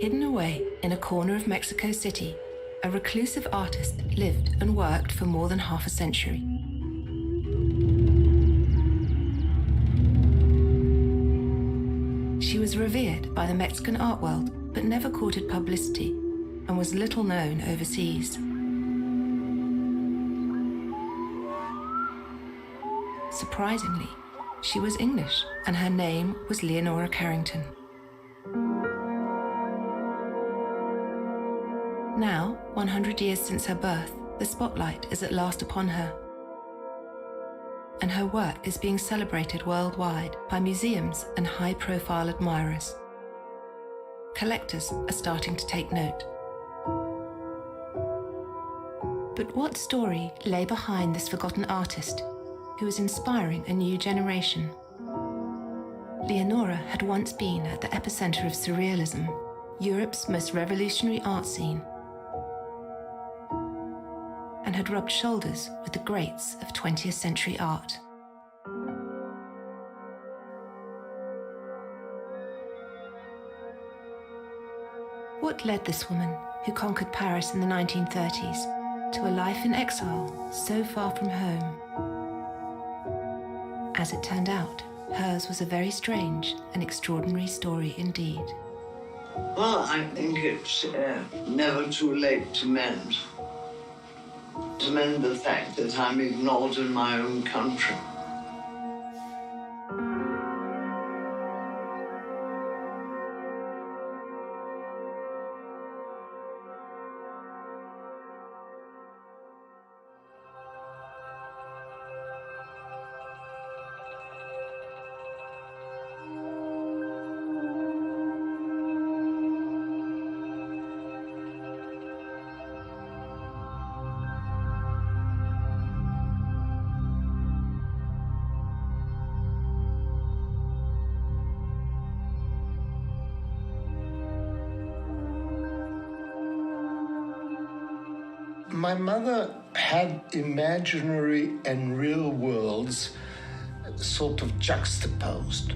Hidden away in a corner of Mexico City, a reclusive artist lived and worked for more than half a century. She was revered by the Mexican art world, but never courted publicity, and was little known overseas. Surprisingly, she was English, and her name was Leonora Carrington. Now, 100 years since her birth, the spotlight is at last upon her. And her work is being celebrated worldwide by museums and high-profile admirers. Collectors are starting to take note. But what story lay behind this forgotten artist who is inspiring a new generation? Leonora had once been at the epicenter of Surrealism, Europe's most revolutionary art scene, and had rubbed shoulders with the greats of 20th century art. What led this woman, who conquered Paris in the 1930s, to a life in exile so far from home? As it turned out, hers was a very strange and extraordinary story indeed. Well, I think it's never too late to mend. To mend the fact that I'm ignored in my own country. My mother had imaginary and real worlds sort of juxtaposed.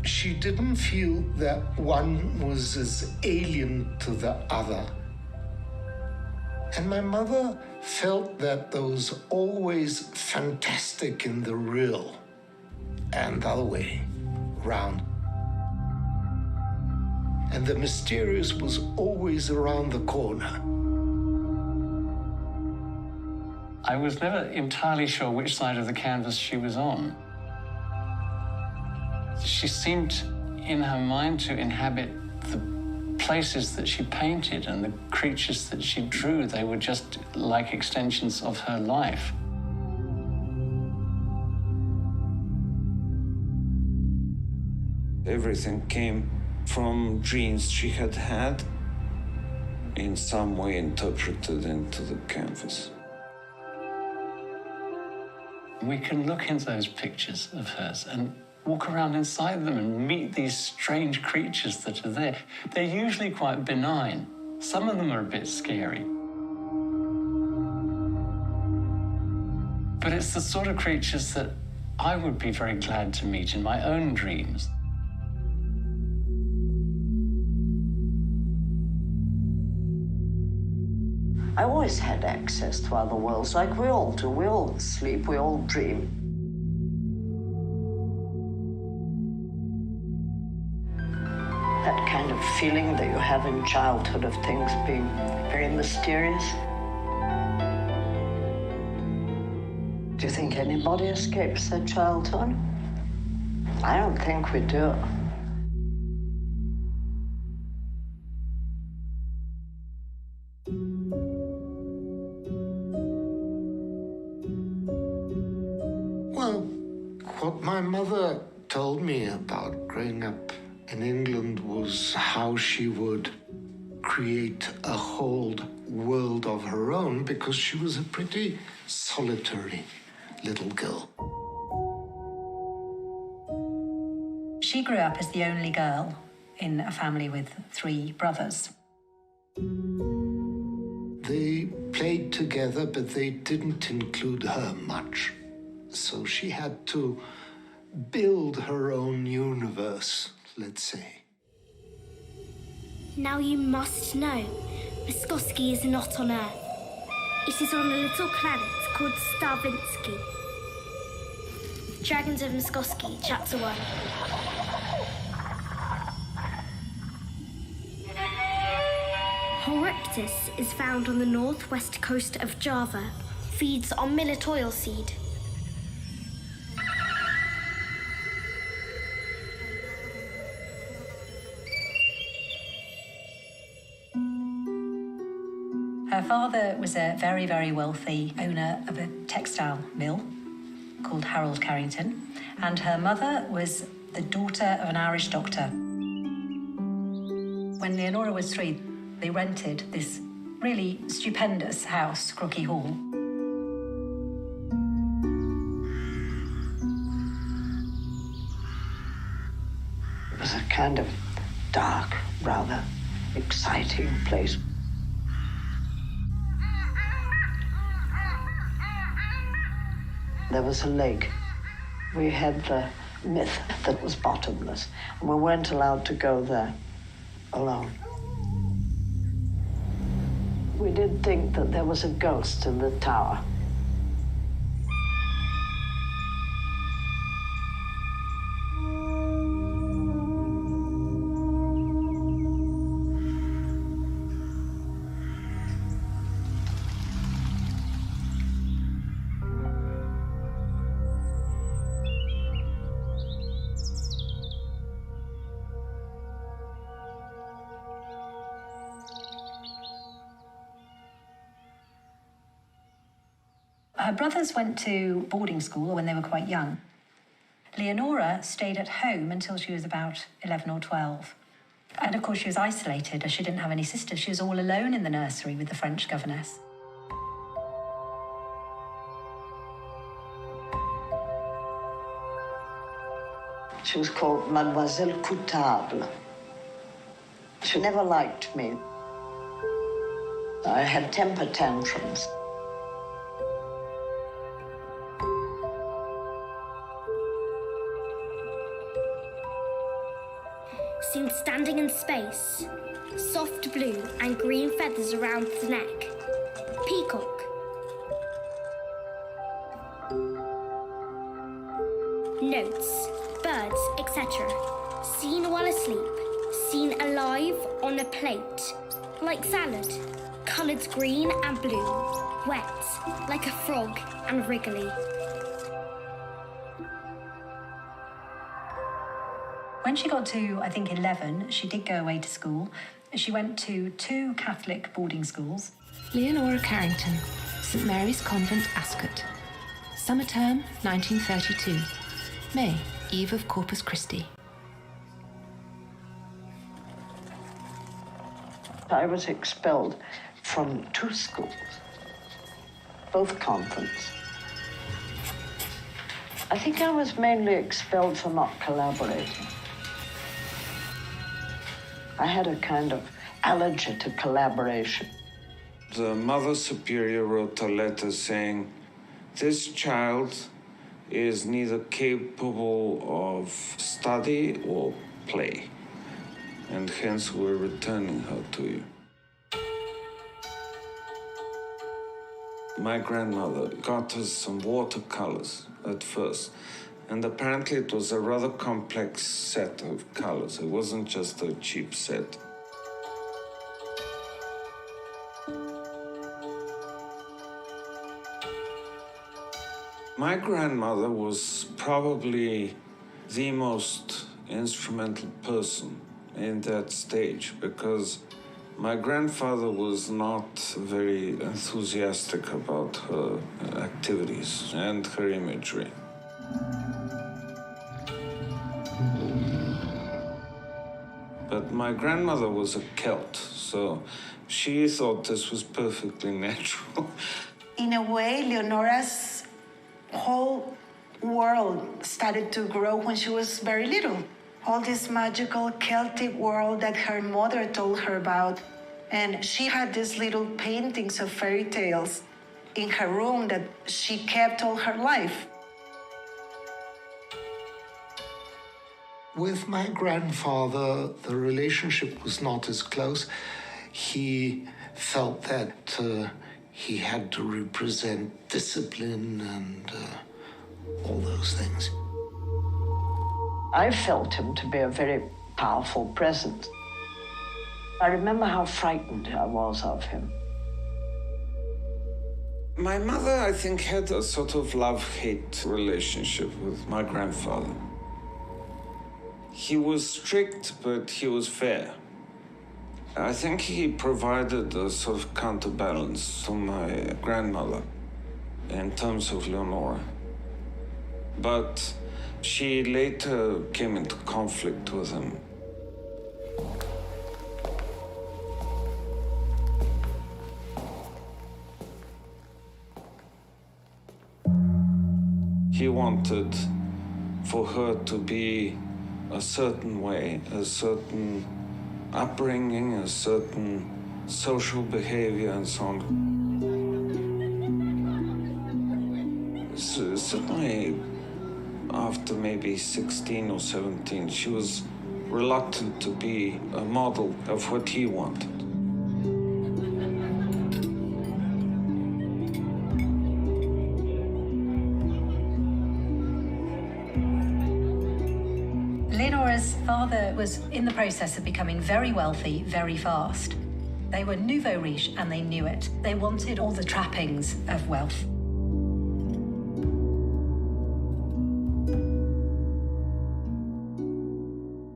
She didn't feel that one was as alien to the other. And my mother felt that there was always fantastic in the real and the other way round. And the mysterious was always around the corner. I was never entirely sure which side of the canvas she was on. She seemed, in her mind, to inhabit the places that she painted and the creatures that she drew. They were just like extensions of her life. Everything came from dreams she had had, in some way interpreted into the canvas. We can look into those pictures of hers and walk around inside them and meet these strange creatures that are there. They're usually quite benign. Some of them are a bit scary. But it's the sort of creatures that I would be very glad to meet in my own dreams. I always had access to other worlds, like we all do. We all sleep, we all dream. That kind of feeling that you have in childhood of things being very mysterious. Do you think anybody escapes their childhood? I don't think we do. What my mother told me about growing up in England was how she would create a whole world of her own because she was a pretty solitary little girl. She grew up as the only girl in a family with 3 brothers. They played together, but they didn't include her much. So she had to build her own universe, let's say. Now you must know, Muskoski is not on Earth. It is on a little planet called Starvinsky. Dragons of Muskoski, Chapter 1. Horiptus is found on the northwest coast of Java. Feeds on millet oilseed. Her father was a very, very wealthy owner of a textile mill called Harold Carrington, and her mother was the daughter of an Irish doctor. When Leonora was 3, they rented this really stupendous house, Crocky Hall. It was a kind of dark, rather exciting place. There was a lake. We had the myth that was bottomless, and we weren't allowed to go there alone. We did think that there was a ghost in the tower. Her brothers went to boarding school when they were quite young. Leonora stayed at home until she was about 11 or 12. And of course she was isolated as she didn't have any sisters. She was all alone in the nursery with the French governess. She was called Mademoiselle Coutable. She never liked me. I had temper tantrums. Seen standing in space. Soft blue and green feathers around the neck. Peacock. Notes, birds, etc. Seen while asleep. Seen alive on a plate. Like salad. Coloured green and blue. Wet, like a frog and wriggly. When she got to, I think, 11, she did go away to school. She went to 2 Catholic boarding schools. Leonora Carrington, St Mary's Convent, Ascot. Summer term, 1932. May, eve of Corpus Christi. I was expelled from 2 schools, both convents. I think I was mainly expelled for not collaborating. I had a kind of allergy to collaboration. The Mother Superior wrote a letter saying, this child is neither capable of study or play, and hence we're returning her to you. My grandmother got us some watercolors at first, and apparently it was a rather complex set of colors. It wasn't just a cheap set. My grandmother was probably the most instrumental person in that stage, because my grandfather was not very enthusiastic about her activities and her imagery. But my grandmother was a Celt, so she thought this was perfectly natural. In a way, Leonora's whole world started to grow when she was very little. All this magical Celtic world that her mother told her about. And she had these little paintings of fairy tales in her room that she kept all her life. With my grandfather, the relationship was not as close. He felt that he had to represent discipline and all those things. I felt him to be a very powerful presence. I remember how frightened I was of him. My mother, I think, had a sort of love-hate relationship with my grandfather. He was strict, but he was fair. I think he provided a sort of counterbalance to my grandmother in terms of Leonora. But she later came into conflict with him. He wanted for her to be a certain way, a certain upbringing, a certain social behavior, and so on. Certainly, after maybe 16 or 17, she was reluctant to be a model of what he wanted. Leonora's father was in the process of becoming very wealthy very fast. They were nouveau riche and they knew it. They wanted all the trappings of wealth.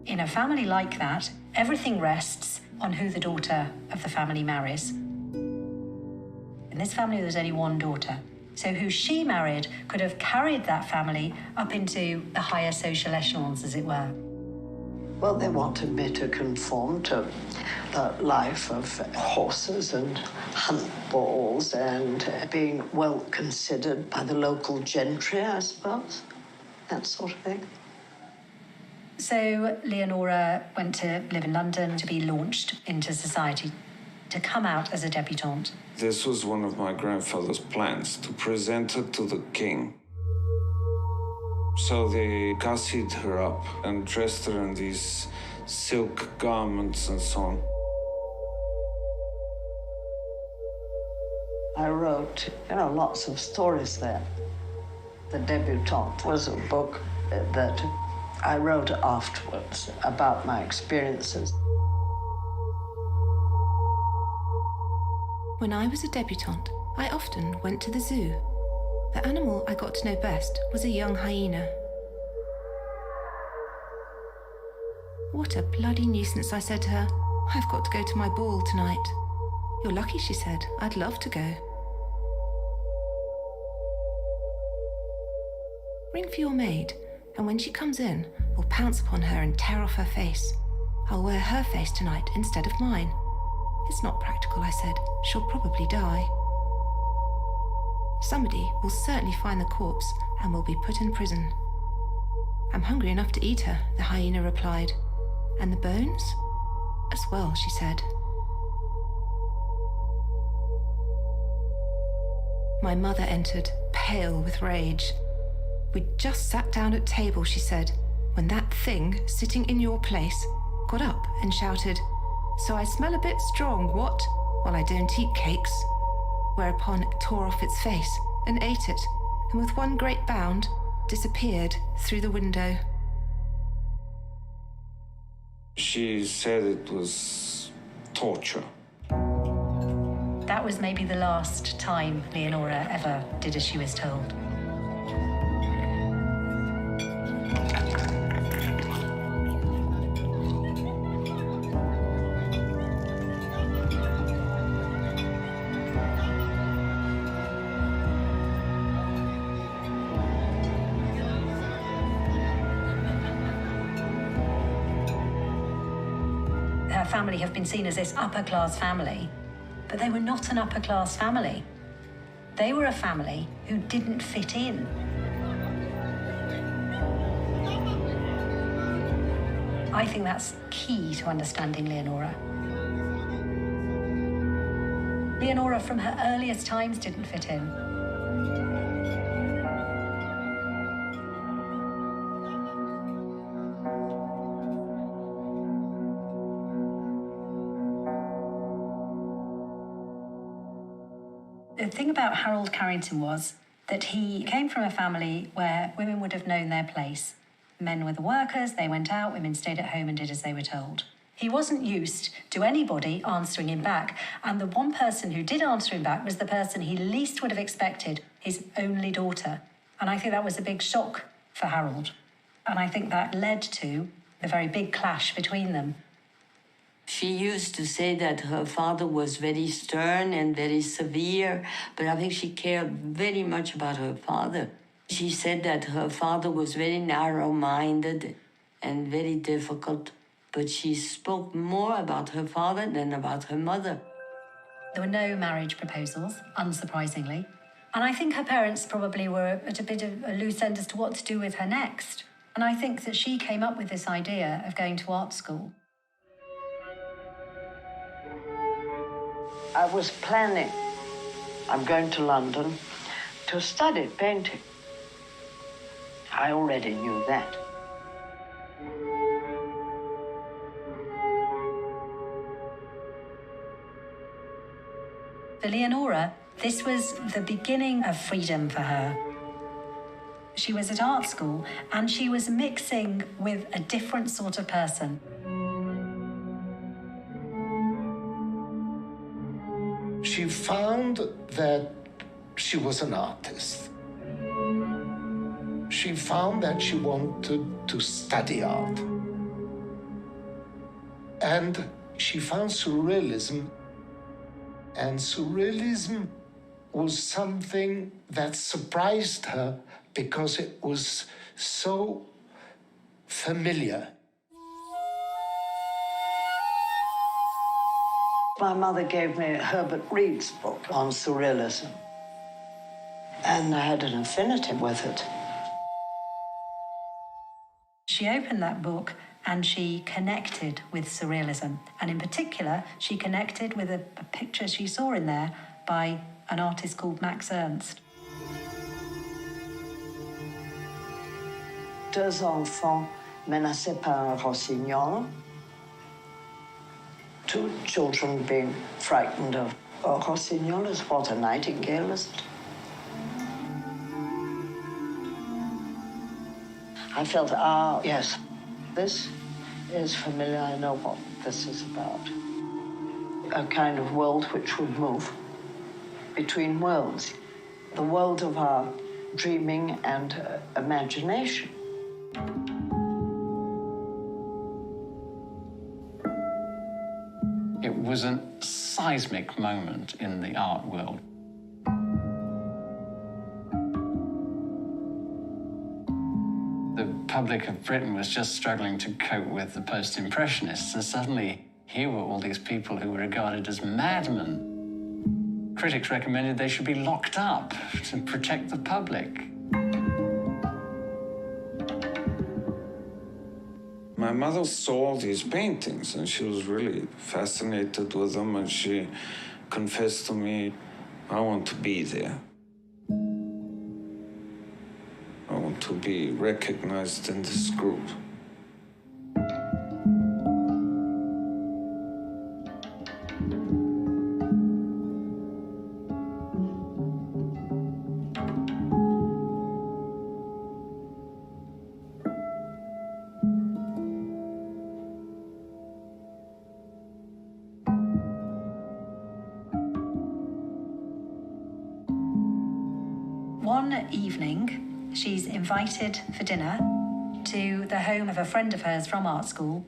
In a family like that, everything rests on who the daughter of the family marries. In this family, there was only one daughter. So who she married could have carried that family up into the higher social echelons, as it were. Well, they wanted me to conform to the life of horses and hunt balls and being well considered by the local gentry, I suppose. That sort of thing. So Leonora went to live in London to be launched into society, to come out as a debutante. This was one of my grandfather's plans, to present her to the king. So they gussied her up and dressed her in these silk garments and so on. I wrote, lots of stories there. The Debutante was a book that I wrote afterwards about my experiences. When I was a debutante, I often went to the zoo. The animal I got to know best was a young hyena. What a bloody nuisance, I said to her. I've got to go to my ball tonight. You're lucky, she said. I'd love to go. Ring for your maid, and when she comes in, we'll pounce upon her and tear off her face. I'll wear her face tonight instead of mine. It's not practical, I said. She'll probably die. Somebody will certainly find the corpse and will be put in prison. I'm hungry enough to eat her, the hyena replied. And the bones? As well, she said. My mother entered, pale with rage. We'd just sat down at table, she said, when that thing sitting in your place got up and shouted, "So I smell a bit strong, what? Well, I don't eat cakes." Whereupon it tore off its face and ate it, and with one great bound, disappeared through the window. She said it was torture. That was maybe the last time Leonora ever did as she was told. Her family have been seen as this upper-class family, but they were not an upper-class family. They were a family who didn't fit in. I think that's key to understanding Leonora. Leonora, from her earliest times, didn't fit in. The thing about Harold Carrington was that he came from a family where women would have known their place. Men were the workers, they went out, women stayed at home and did as they were told. He wasn't used to anybody answering him back, and the one person who did answer him back was the person he least would have expected, his only daughter. And I think that was a big shock for Harold. And I think that led to a very big clash between them. She used to say that her father was very stern and very severe, but I think she cared very much about her father. She said that her father was very narrow-minded and very difficult, but she spoke more about her father than about her mother. There were no marriage proposals, unsurprisingly. And I think her parents probably were at a bit of a loose end as to what to do with her next. And I think that she came up with this idea of going to art school. I was planning, I'm going to London to study painting. I already knew that. For Leonora, this was the beginning of freedom for her. She was at art school and she was mixing with a different sort of person. She found that she was an artist. She found that she wanted to study art. And she found surrealism. And surrealism was something that surprised her because it was so familiar. My mother gave me Herbert Reed's book on surrealism, and I had an affinity with it. She opened that book and she connected with surrealism. And in particular, she connected with a picture she saw in there by an artist called Max Ernst. Deux enfants menacés par un rossignol. Two children being frightened of a rossignol is what a nightingale is. I felt, yes, this is familiar. I know what this is about. A kind of world which would move between worlds. The world of our dreaming and imagination. It was a seismic moment in the art world. The public of Britain was just struggling to cope with the post-impressionists, and suddenly here were all these people who were regarded as madmen. Critics recommended they should be locked up to protect the public. My mother saw these paintings and she was really fascinated with them, and she confessed to me, I want to be there. I want to be recognized in this group. One evening, she's invited for dinner to the home of a friend of hers from art school,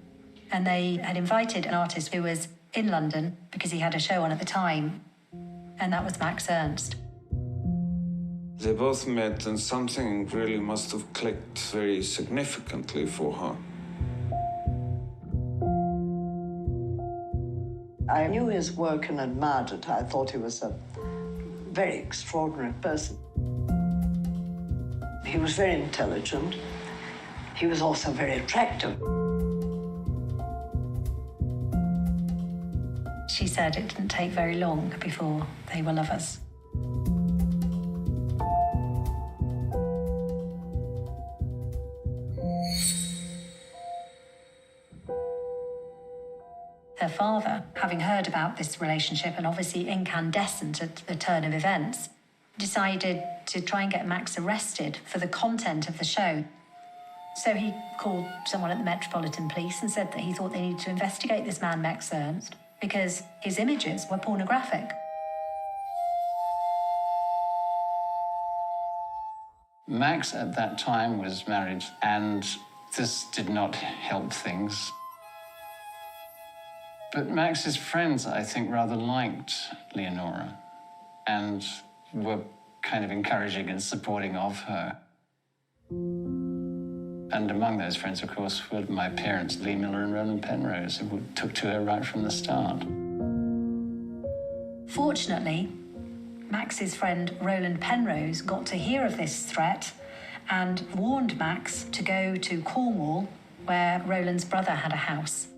and they had invited an artist who was in London because he had a show on at the time, and that was Max Ernst. They both met, and something really must have clicked very significantly for her. I knew his work and admired it. I thought he was a very extraordinary person. He was very intelligent. He was also very attractive. She said it didn't take very long before they were lovers. Her father, having heard about this relationship and obviously incandescent at the turn of events, decided to try and get Max arrested for the content of the show. So he called someone at the Metropolitan Police and said that he thought they needed to investigate this man, Max Ernst, because his images were pornographic. Max at that time was married, and this did not help things. But Max's friends, I think, rather liked Leonora and were kind of encouraging and supporting of her. And among those friends, of course, were my parents, Lee Miller and Roland Penrose, who took to her right from the start. Fortunately, Max's friend Roland Penrose got to hear of this threat and warned Max to go to Cornwall, where Roland's brother had a house.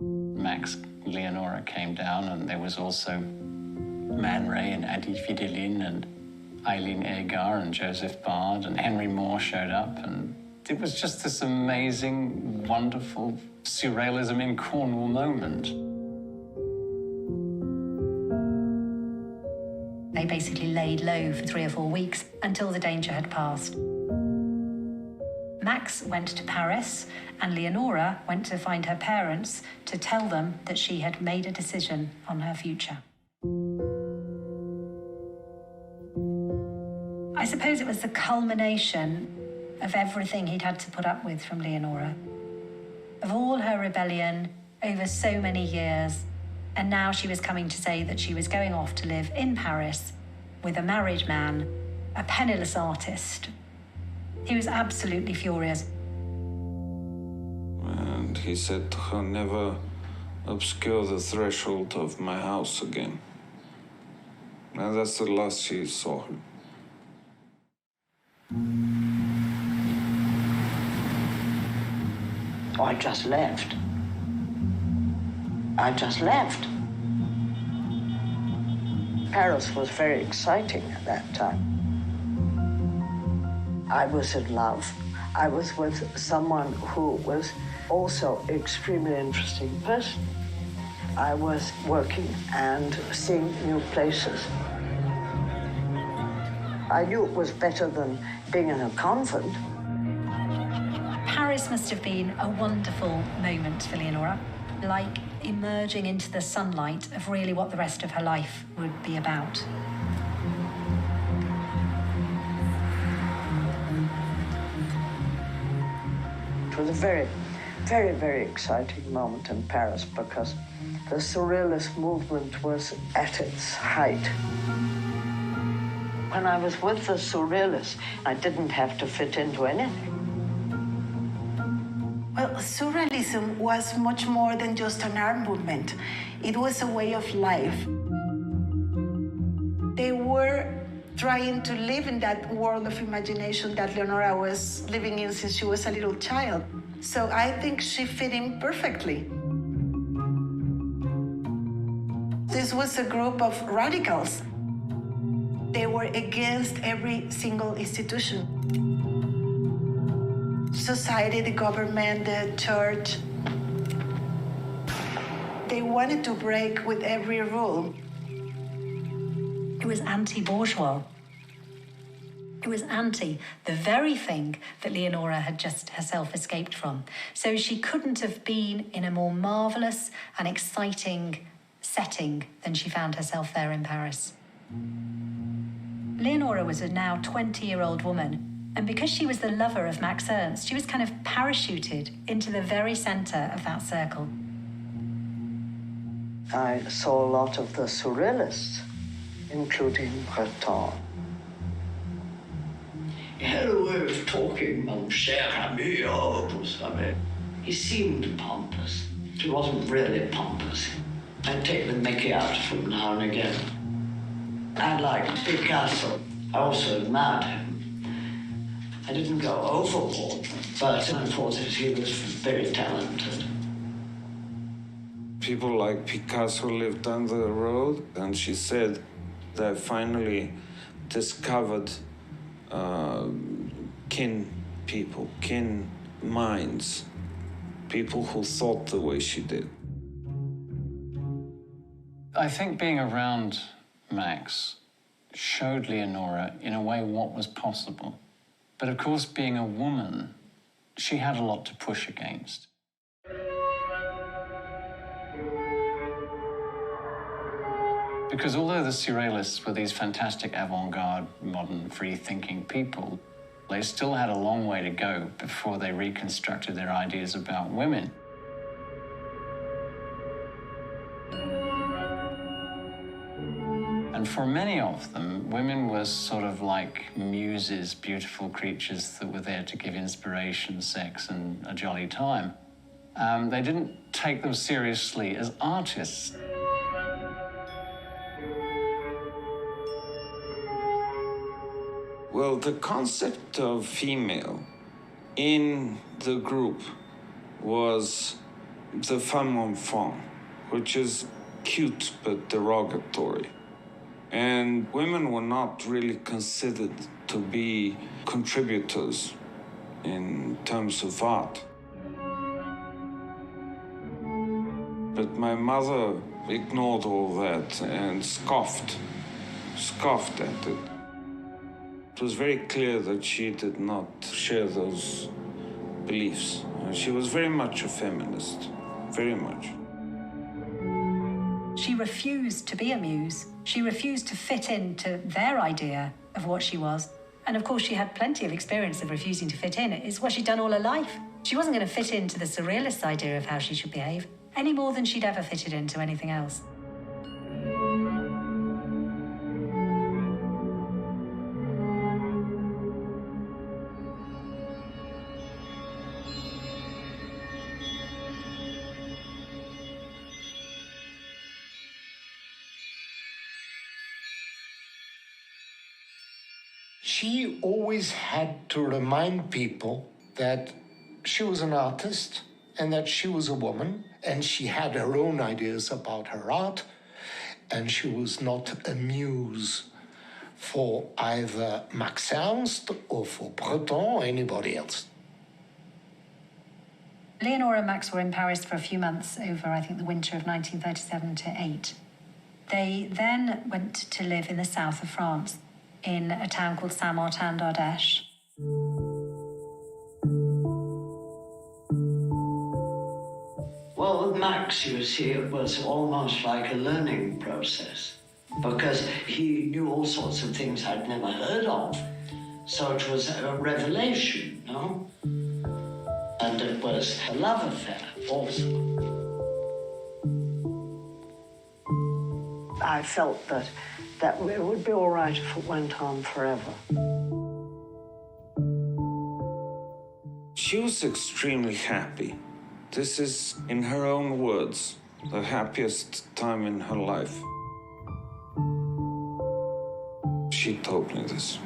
Max, Leonora came down, and there was also Man Ray and Adi Fidelin and Eileen Agar and Joseph Bard and Henry Moore showed up, and it was just this amazing, wonderful surrealism in Cornwall moment. They basically laid low for 3 or 4 weeks until the danger had passed. Max went to Paris, and Leonora went to find her parents to tell them that she had made a decision on her future. I suppose it was the culmination of everything he'd had to put up with from Leonora, of all her rebellion over so many years, and now she was coming to say that she was going off to live in Paris with a married man, a penniless artist. He was absolutely furious. And he said to her, never obscure the threshold of my house again. And that's the last she saw him. I just left. I just left. Paris was very exciting at that time. I was in love. I was with someone who was also an extremely interesting person. I was working and seeing new places. I knew it was better than being in a convent. Paris must have been a wonderful moment for Leonora, like emerging into the sunlight of really what the rest of her life would be about. It was a very, very, very exciting moment in Paris because the Surrealist movement was at its height. When I was with the Surrealists, I didn't have to fit into anything. Well, Surrealism was much more than just an art movement. It was a way of life. They were trying to live in that world of imagination that Leonora was living in since she was a little child. So I think she fit in perfectly. This was a group of radicals. They were against every single institution. Society, the government, the church. They wanted to break with every rule. It was anti-bourgeois. It was anti the very thing that Leonora had just herself escaped from. So she couldn't have been in a more marvellous and exciting setting than she found herself there in Paris. Leonora was a now 20-year-old woman, and because she was the lover of Max Ernst, she was kind of parachuted into the very centre of that circle. I saw a lot of the Surrealists, including Breton. He had a way of talking, mon cher ami, oh, vous savez. He seemed pompous. He wasn't really pompous. I'd take the mickey out of him now and again. I liked Picasso. I also admired him. I didn't go overboard, but I thought that he was very talented. People like Picasso lived down the road, and she said that I finally discovered kin people, kin minds, people who thought the way she did. I think being around Max showed Leonora, in a way, what was possible. But of course, being a woman, she had a lot to push against. Because although the Surrealists were these fantastic avant-garde, modern, free-thinking people, they still had a long way to go before they reconstructed their ideas about women. And for many of them, women were sort of like muses, beautiful creatures that were there to give inspiration, sex, and a jolly time. They didn't take them seriously as artists. Well, the concept of female in the group was the femme enfant, which is cute but derogatory. And women were not really considered to be contributors in terms of art. But my mother ignored all that and scoffed at it. It was very clear that she did not share those beliefs. She was very much a feminist, very much. She refused to be a muse. She refused to fit into their idea of what she was. And of course, she had plenty of experience of refusing to fit in. It's what she'd done all her life. She wasn't going to fit into the Surrealist idea of how she should behave, any more than she'd ever fitted into anything else. She always had to remind people that she was an artist and that she was a woman and she had her own ideas about her art and she was not a muse for either Max Ernst or for Breton or anybody else. Leonora and Max were in Paris for a few months over, I think, the winter of 1937 to 8. They then went to live in the south of France, in a town called Saint-Martin d'Ardèche. Well, with Max, you see, it was almost like a learning process because he knew all sorts of things I'd never heard of. So it was a revelation, no? And it was a love affair also. I felt that it would be all right if it went on forever. She was extremely happy. This is, in her own words, the happiest time in her life. She told me this.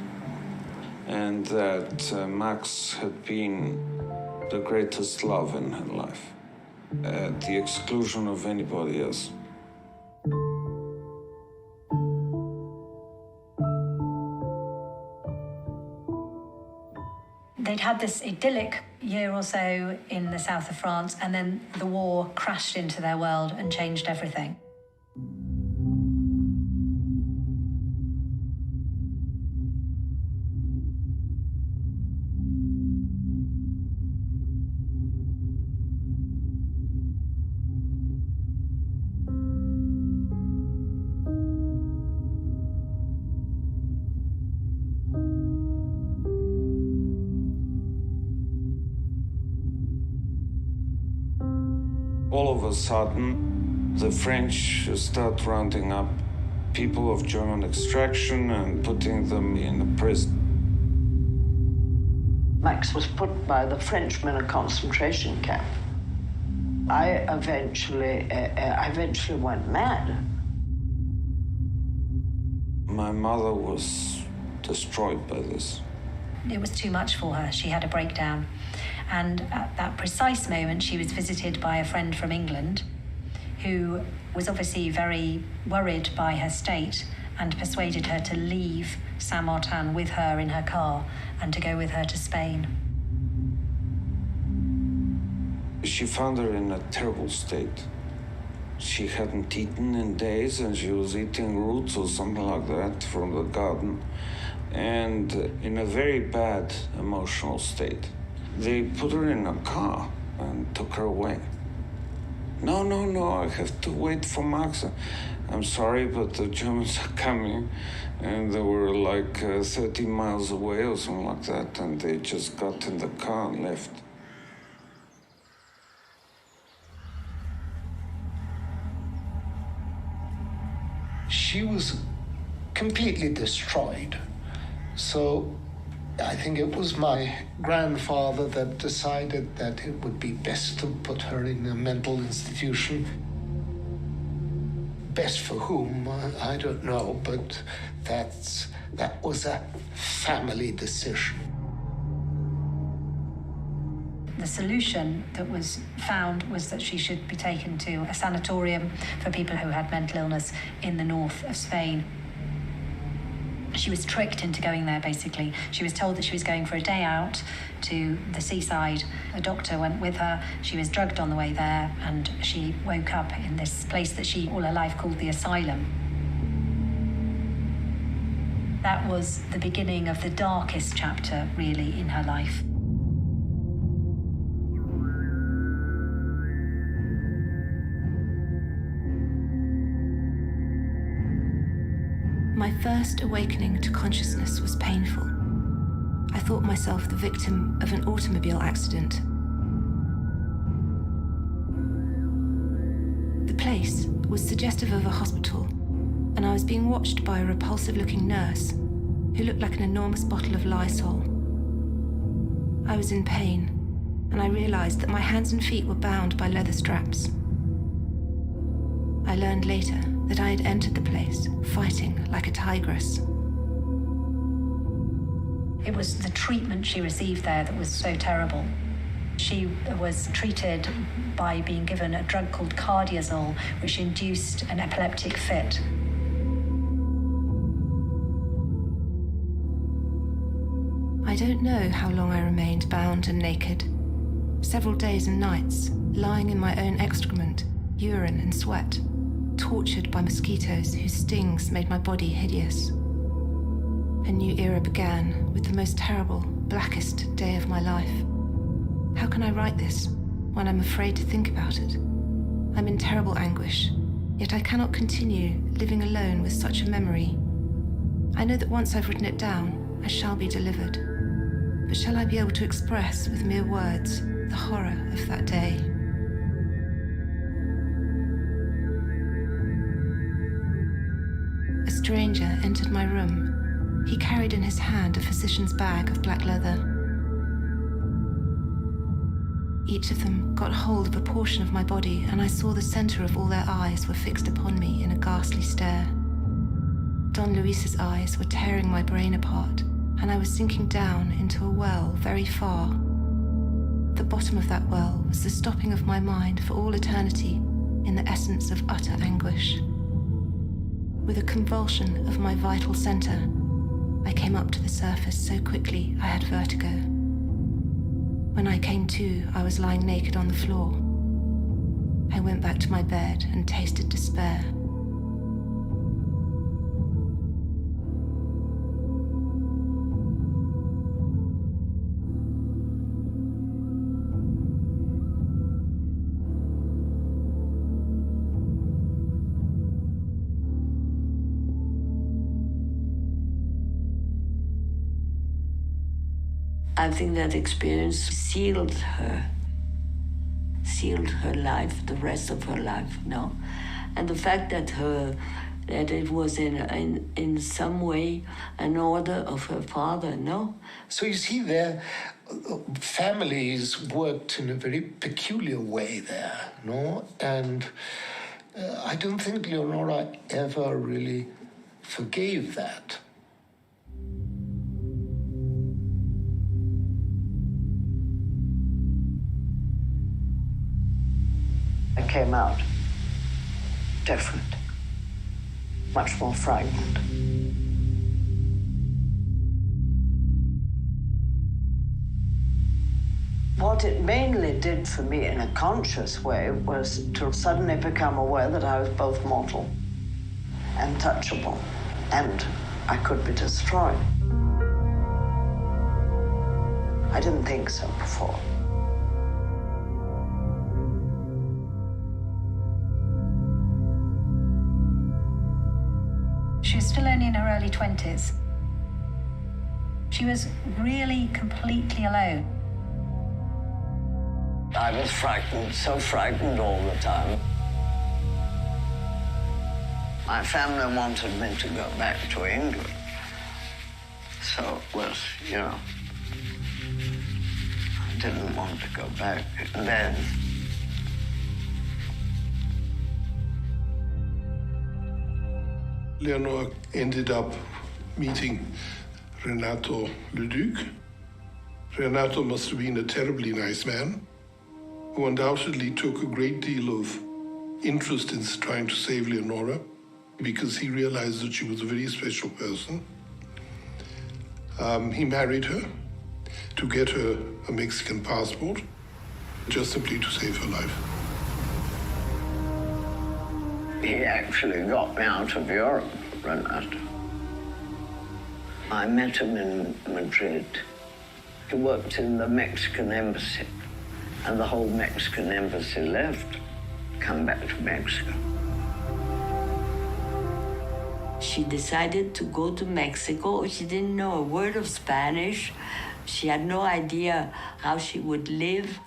And that Max had been the greatest love in her life, at the exclusion of anybody else. They'd had this idyllic year or so in the south of France, and then the war crashed into their world and changed everything. All of a sudden, the French start rounding up people of German extraction and putting them in a prison. Max was put by the Frenchmen in a concentration camp. I eventually went mad. My mother was destroyed by this. It was too much for her. She had a breakdown. And at that precise moment, she was visited by a friend from England who was obviously very worried by her state and persuaded her to leave Saint-Martin with her in her car and to go with her to Spain. She found her in a terrible state. She hadn't eaten in days, and she was eating roots or something like that from the garden, and in a very bad emotional state. They put her in a car and took her away. No, I have to wait for Max. I'm sorry, but the Germans are coming. And they were like 30 miles away or something like that, and they just got in the car and left. She was completely destroyed. So I think it was my grandfather that decided that it would be best to put her in a mental institution. Best for whom, I don't know, but that was a family decision. The solution that was found was that she should be taken to a sanatorium for people who had mental illness in the north of Spain. She was tricked into going there, basically. She was told that she was going for a day out to the seaside. A doctor went with her. She was drugged on the way there, and she woke up in this place that she all her life called the asylum. That was the beginning of the darkest chapter, really, in her life. My first awakening to consciousness was painful. I thought myself the victim of an automobile accident. The place was suggestive of a hospital, and I was being watched by a repulsive-looking nurse who looked like an enormous bottle of Lysol. I was in pain, and I realized that my hands and feet were bound by leather straps. I learned later that I had entered the place fighting like a tigress. It was the treatment she received there that was so terrible. She was treated by being given a drug called cardiazol, which induced an epileptic fit. I don't know how long I remained bound and naked. Several days and nights, lying in my own excrement, urine and sweat, tortured by mosquitoes whose stings made my body hideous. A new era began with the most terrible, blackest day of my life. How can I write this when I'm afraid to think about it? I'm in terrible anguish, yet I cannot continue living alone with such a memory. I know that once I've written it down, I shall be delivered. But shall I be able to express with mere words the horror of that day? A stranger entered my room. He carried in his hand a physician's bag of black leather. Each of them got hold of a portion of my body, and I saw the center of all their eyes were fixed upon me in a ghastly stare. Don Luis's eyes were tearing my brain apart, and I was sinking down into a well very far. The bottom of that well was the stopping of my mind for all eternity in the essence of utter anguish. With a convulsion of my vital center, I came up to the surface so quickly I had vertigo. When I came to, I was lying naked on the floor. I went back to my bed and tasted despair. I think that experience sealed her life, the rest of her life, no? And the fact that it was in some way an order of her father, no? So you see, their families worked in a very peculiar way there, no? And I don't think Leonora ever really forgave that. I came out different, much more frightened. What it mainly did for me in a conscious way was to suddenly become aware that I was both mortal and touchable, and I could be destroyed. I didn't think so before. She was still only in her early 20s. She was really completely alone. I was frightened, so frightened all the time. My family wanted me to go back to England. So it was, you know, I didn't want to go back. And then Leonora ended up meeting Renato Leduc. Renato must have been a terribly nice man who undoubtedly took a great deal of interest in trying to save Leonora because he realized that she was a very special person. He married her to get her a Mexican passport, just simply to save her life. he actually got me out of Europe, Renato. I met him in Madrid. He worked in the Mexican embassy, and the whole Mexican embassy left, come back to Mexico. She decided to go to Mexico. She didn't know a word of Spanish. She had no idea how she would live.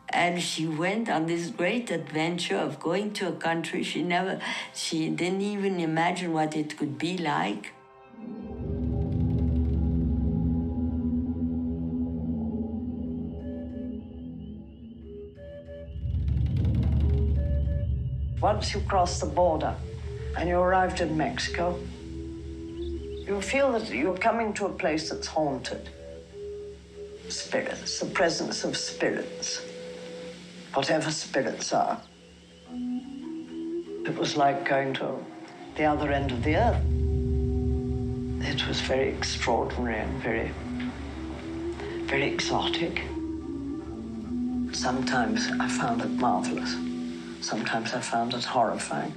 And she went on this great adventure of going to a country she didn't even imagine what it could be like. Once you cross the border and you arrived in Mexico, you feel that you're coming to a place that's haunted. Spirits, the presence of spirits, whatever spirits are. It was like going to the other end of the earth. It was very extraordinary and very, very exotic. Sometimes I found it marvelous. Sometimes I found it horrifying.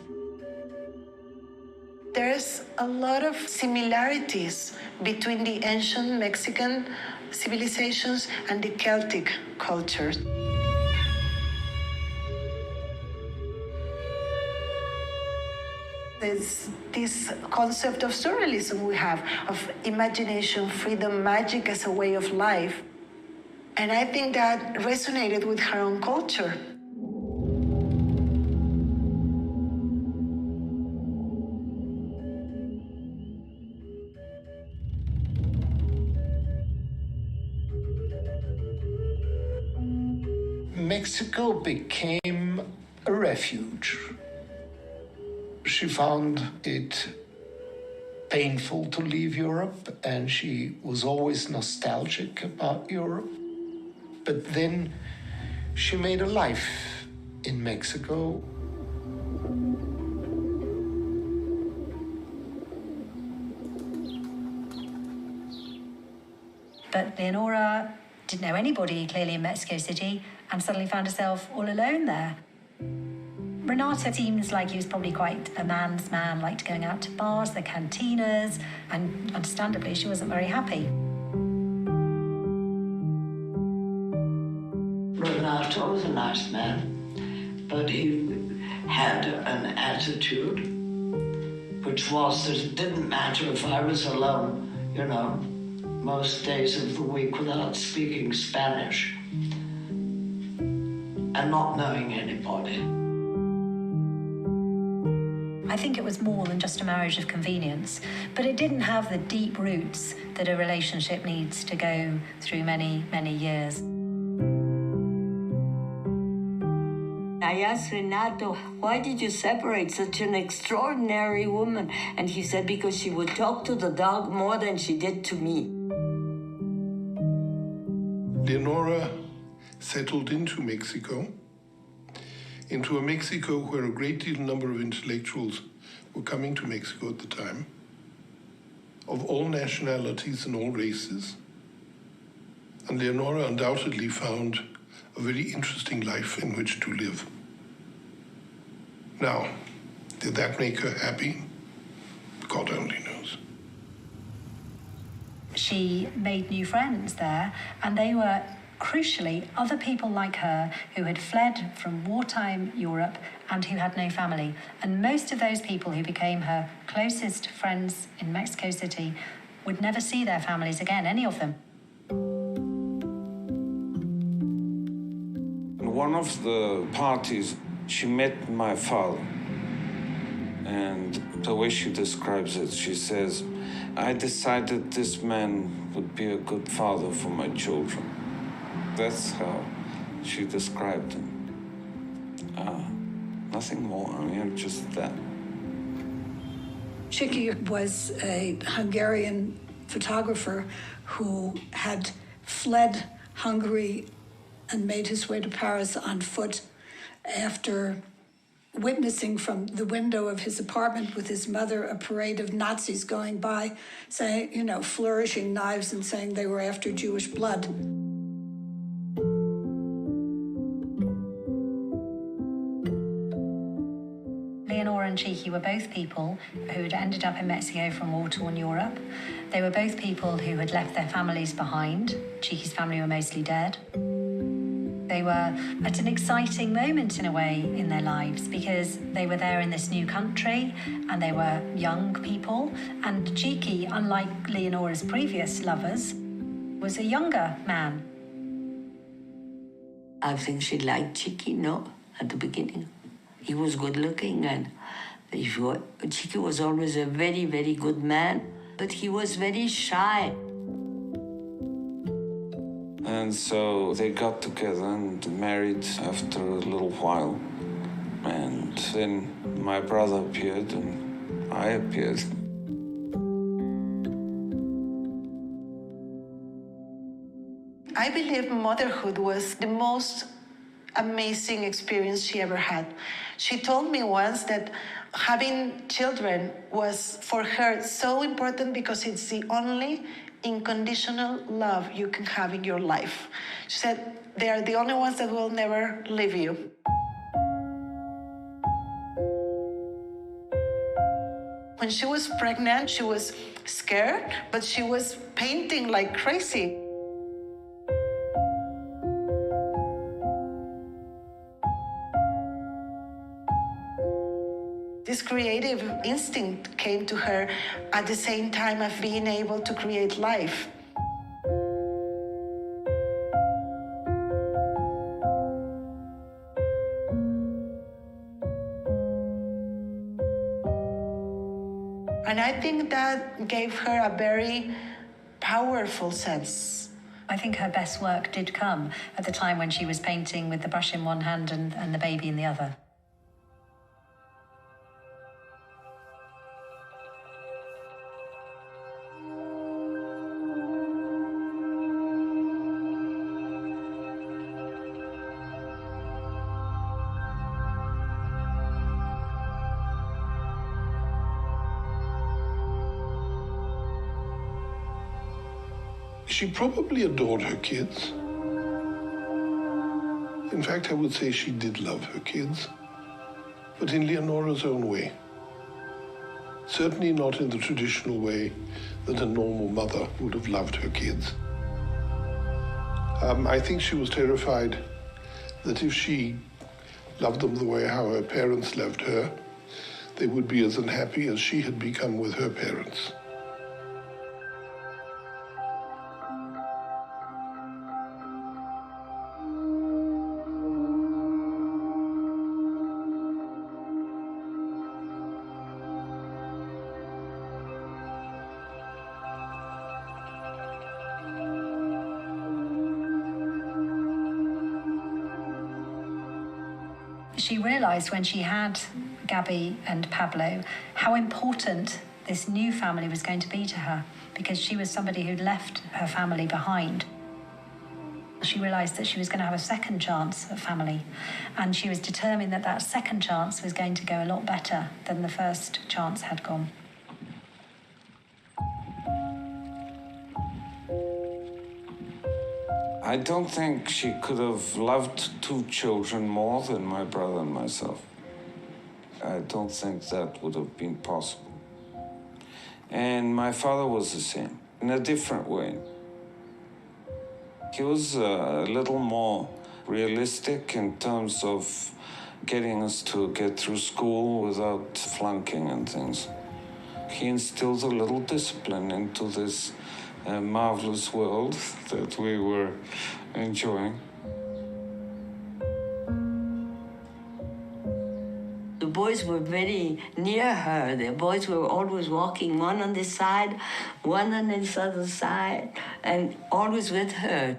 There's a lot of similarities between the ancient Mexican civilizations and the Celtic cultures. There's this concept of surrealism we have, of imagination, freedom, magic as a way of life. And I think that resonated with her own culture. Mexico became a refuge. She found it painful to leave Europe, and she was always nostalgic about Europe. But then she made a life in Mexico. But Leonora didn't know anybody clearly in Mexico City and suddenly found herself all alone there. Renato seems like he was probably quite a man's man, liked going out to bars, the cantinas, and understandably she wasn't very happy. Renato was a nice man, but he had an attitude which was that it didn't matter if I was alone, you know, most days of the week without speaking Spanish and not knowing anybody. I think it was more than just a marriage of convenience, but it didn't have the deep roots that a relationship needs to go through many, many years. I asked Renato, why did you separate such an extraordinary woman? And he said, because she would talk to the dog more than she did to me. Leonora settled into Mexico, into a Mexico where a great deal number of intellectuals were coming to Mexico at the time, of all nationalities and all races. And Leonora undoubtedly found a very interesting life in which to live. Now, did that make her happy? God only knows. She made new friends there, and they were, crucially, other people like her who had fled from wartime Europe and who had no family. And most of those people who became her closest friends in Mexico City would never see their families again, any of them. In one of the parties, she met my father. And the way she describes it, she says, I decided this man would be a good father for my children. That's how she described him. Nothing more, I mean, just that. Chiki was a Hungarian photographer who had fled Hungary and made his way to Paris on foot after witnessing from the window of his apartment with his mother a parade of Nazis going by, saying, flourishing knives and saying they were after Jewish blood. Leonora and Chiki were both people who had ended up in Mexico from war-torn Europe. They were both people who had left their families behind. Chiki's family were mostly dead. They were at an exciting moment in a way in their lives because they were there in this new country and they were young people. And Chiki, unlike Leonora's previous lovers, was a younger man. I think she liked Chiki, at the beginning. He was good looking and Chiki was always a very, very good man, but he was very shy. And so they got together and married after a little while. And then my brother appeared and I appeared. I believe motherhood was the most amazing experience she ever had. She told me once that having children was for her so important because it's the only unconditional love you can have in your life. She said they are the only ones that will never leave you. When she was pregnant, she was scared, but she was painting like crazy. This creative instinct came to her at the same time of being able to create life. And I think that gave her a very powerful sense. I think her best work did come at the time when she was painting with the brush in one hand and the baby in the other. She probably adored her kids. In fact, I would say she did love her kids, but in Leonora's own way. Certainly not in the traditional way that a normal mother would have loved her kids. I think she was terrified that if she loved them the way how her parents loved her, they would be as unhappy as she had become with her parents. She realised when she had Gabby and Pablo how important this new family was going to be to her, because she was somebody who'd left her family behind. She realised that she was going to have a second chance at family, and she was determined that that second chance was going to go a lot better than the first chance had gone. I don't think she could have loved 2 children more than my brother and myself. I don't think that would have been possible. And my father was the same, in a different way. He was a little more realistic in terms of getting us to get through school without flunking and things. He instilled a little discipline into this marvelous world that we were enjoying. The boys were very near her. The boys were always walking, one on this side, one on this other side, and always with her.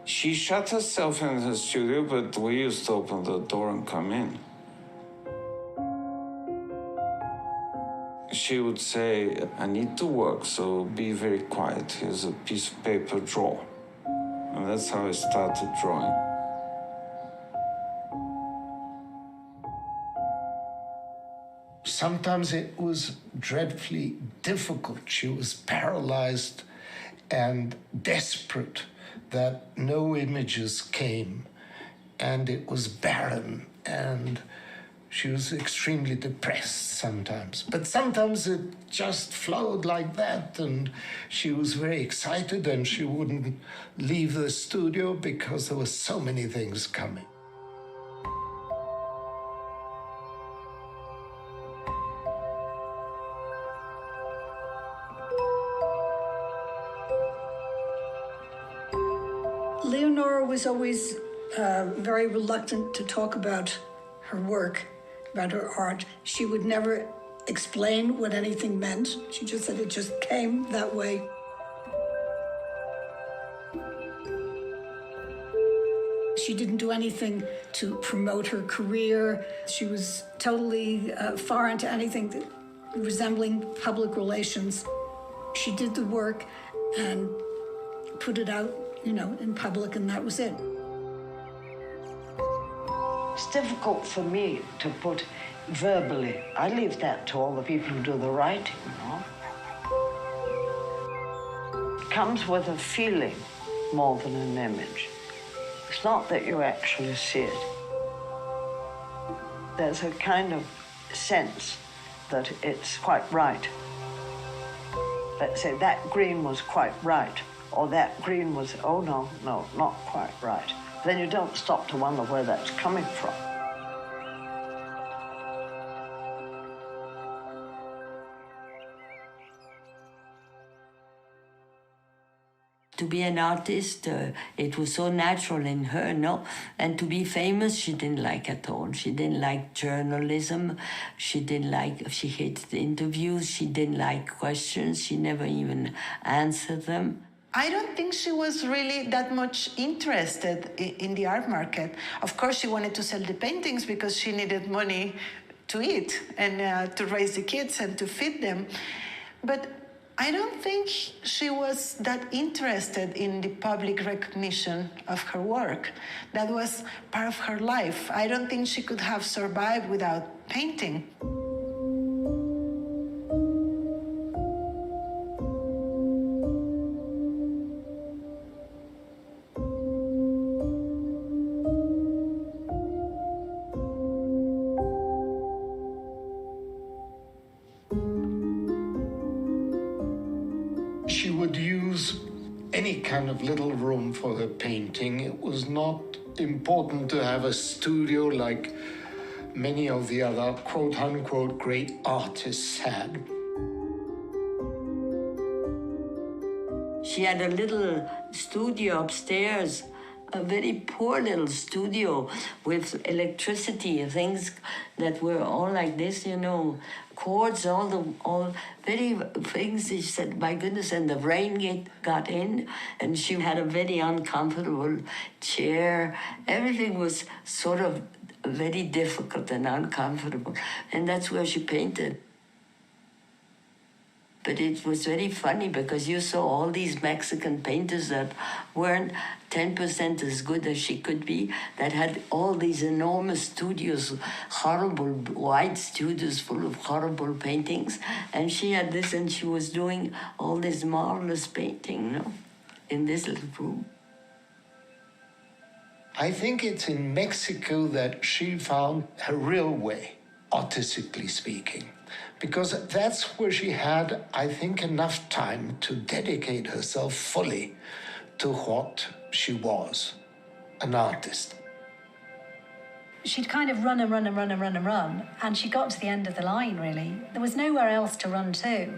She shut herself in her studio, but we used to open the door and come in. She would say, I need to work, so be very quiet. Here's a piece of paper, draw. And that's how I started drawing. Sometimes it was dreadfully difficult. She was paralyzed and desperate that no images came, and it was barren, and she was extremely depressed sometimes. But sometimes it just flowed like that, and she was very excited, and she wouldn't leave the studio because there were so many things coming. Leonora was always very reluctant to talk about her work, about her art. She would never explain what anything meant. She just said it just came that way. She didn't do anything to promote her career. She was totally foreign to anything resembling public relations. She did the work and put it out, in public, and that was it. It's difficult for me to put verbally. I leave that to all the people who do the writing, It comes with a feeling more than an image. It's not that you actually see it. There's a kind of sense that it's quite right. Let's say that green was quite right, or that green was, oh no, not quite right. Then you don't stop to wonder where that's coming from. To be an artist, it was so natural in her, no? And to be famous, she didn't like at all. She didn't like journalism. She hated interviews. She didn't like questions. She never even answered them. I don't think she was really that much interested in the art market. Of course, she wanted to sell the paintings because she needed money to eat and to raise the kids and to feed them. But I don't think she was that interested in the public recognition of her work. That was part of her life. I don't think she could have survived without painting. She would use any kind of little room for her painting. It was not important to have a studio like many of the other quote-unquote great artists had. She had a little studio upstairs, a very poor little studio with electricity, things that were all like this, cords, all very things. She said, my goodness, and the rain got in, and she had a very uncomfortable chair. Everything was sort of very difficult and uncomfortable, and that's where she painted. But it was very funny because you saw all these Mexican painters that weren't 10% as good as she could be, that had all these enormous studios, horrible wide studios full of horrible paintings. And she had this, and she was doing all this marvelous painting, in this little room. I think it's in Mexico that she found her real way, artistically speaking, because that's where she had, I think, enough time to dedicate herself fully to what she was, an artist. She'd kind of run and run and run and run and run, and she got to the end of the line, really. There was nowhere else to run to.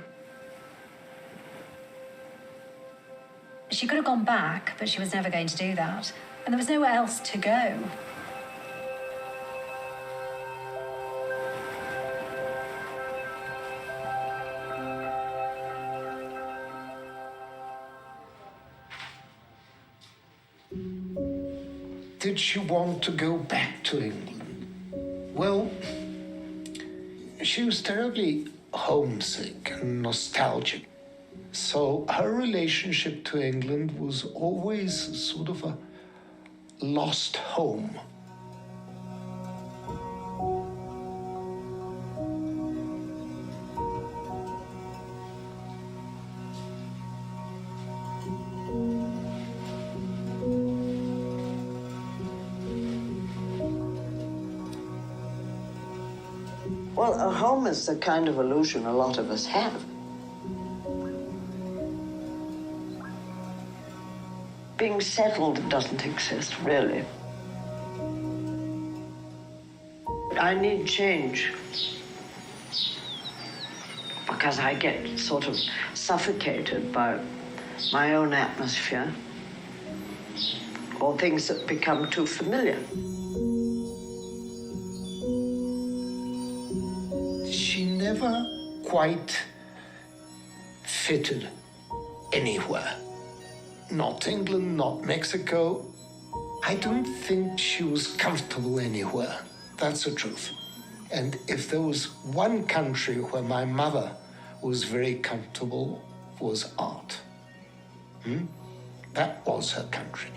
She could have gone back, but she was never going to do that. And there was nowhere else to go. Did she want to go back to England? Well, she was terribly homesick and nostalgic. So her relationship to England was always sort of a lost home. Well, a home is the kind of illusion a lot of us have. Being settled doesn't exist, really. I need change because I get sort of suffocated by my own atmosphere or things that become too familiar. She never quite fitted anywhere. Not England, not Mexico. I don't think she was comfortable anywhere. That's the truth. And if there was one country where my mother was very comfortable, was art. That was her country.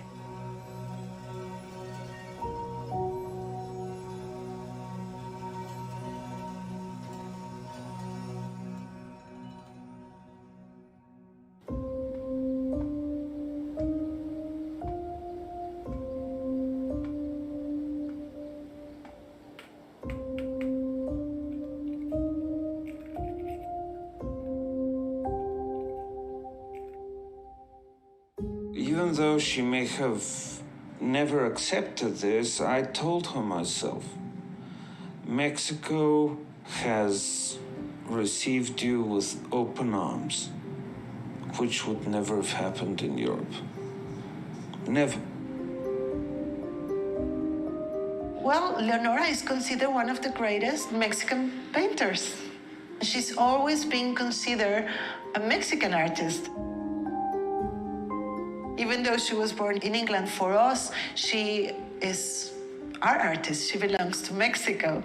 Even though she may have never accepted this, I told her myself, Mexico has received you with open arms, which would never have happened in Europe. Never. Well, Leonora is considered one of the greatest Mexican painters. She's always been considered a Mexican artist. Even though she was born in England, for us, she is our artist. She belongs to Mexico.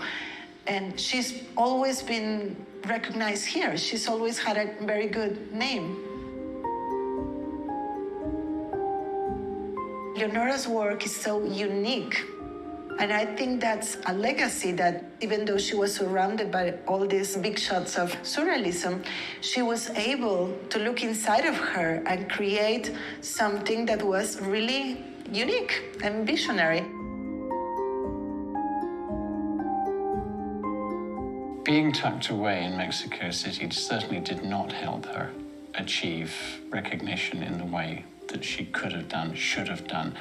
And she's always been recognized here. She's always had a very good name. Leonora's work is so unique. And I think that's a legacy that even though she was surrounded by all these big shots of surrealism, she was able to look inside of her and create something that was really unique and visionary. Being tucked away in Mexico City certainly did not help her achieve recognition in the way that she could have done, should have done.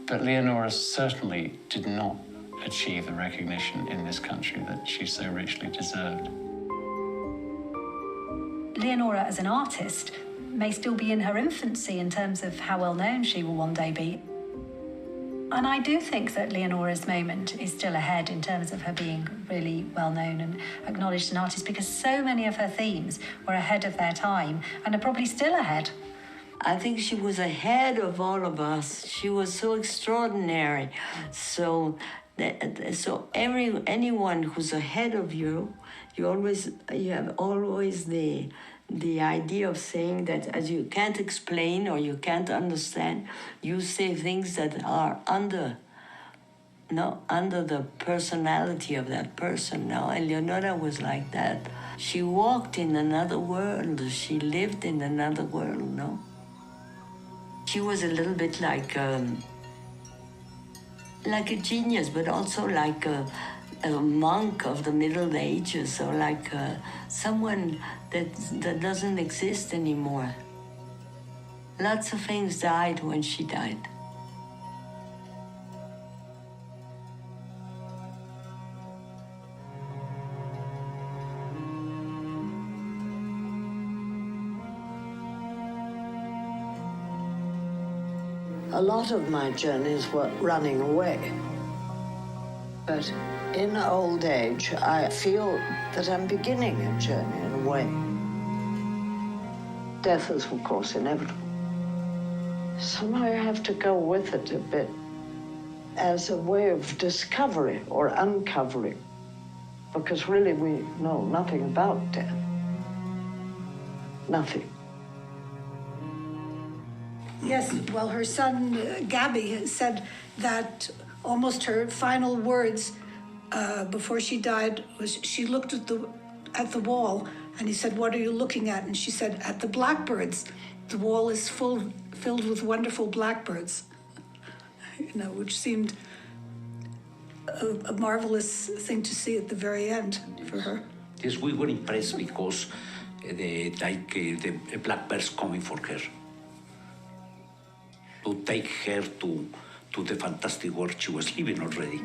But Leonora certainly did not achieve the recognition in this country that she so richly deserved. Leonora, as an artist, may still be in her infancy in terms of how well known she will one day be. And I do think that Leonora's moment is still ahead in terms of her being really well known and acknowledged an artist, because so many of her themes were ahead of their time and are probably still ahead. I think she was ahead of all of us. She was so extraordinary. So anyone who's ahead of you, you have always the idea of saying that as you can't explain or you can't understand, you say things that are under the personality of that person. No, and Leonora was like that. She walked in another world. She lived in another world. No. She was a little bit like like a genius, but also like a monk of the Middle Ages, or like someone that doesn't exist anymore. Lots of things died when she died. A lot of my journeys were running away. But in old age, I feel that I'm beginning a journey in a way. Death is, of course, inevitable. Somehow you have to go with it a bit as a way of discovery or uncovering, because really we know nothing about death. Nothing. Yes, well, her son, Gabby, said that almost her final words before she died was she looked at the wall, and he said, "What are you looking at?" And she said, "At the blackbirds. The wall is filled with wonderful blackbirds," which seemed a marvelous thing to see at the very end for her. Yes, we were impressed because the blackbirds coming for her, to take her to the fantastic world she was living already.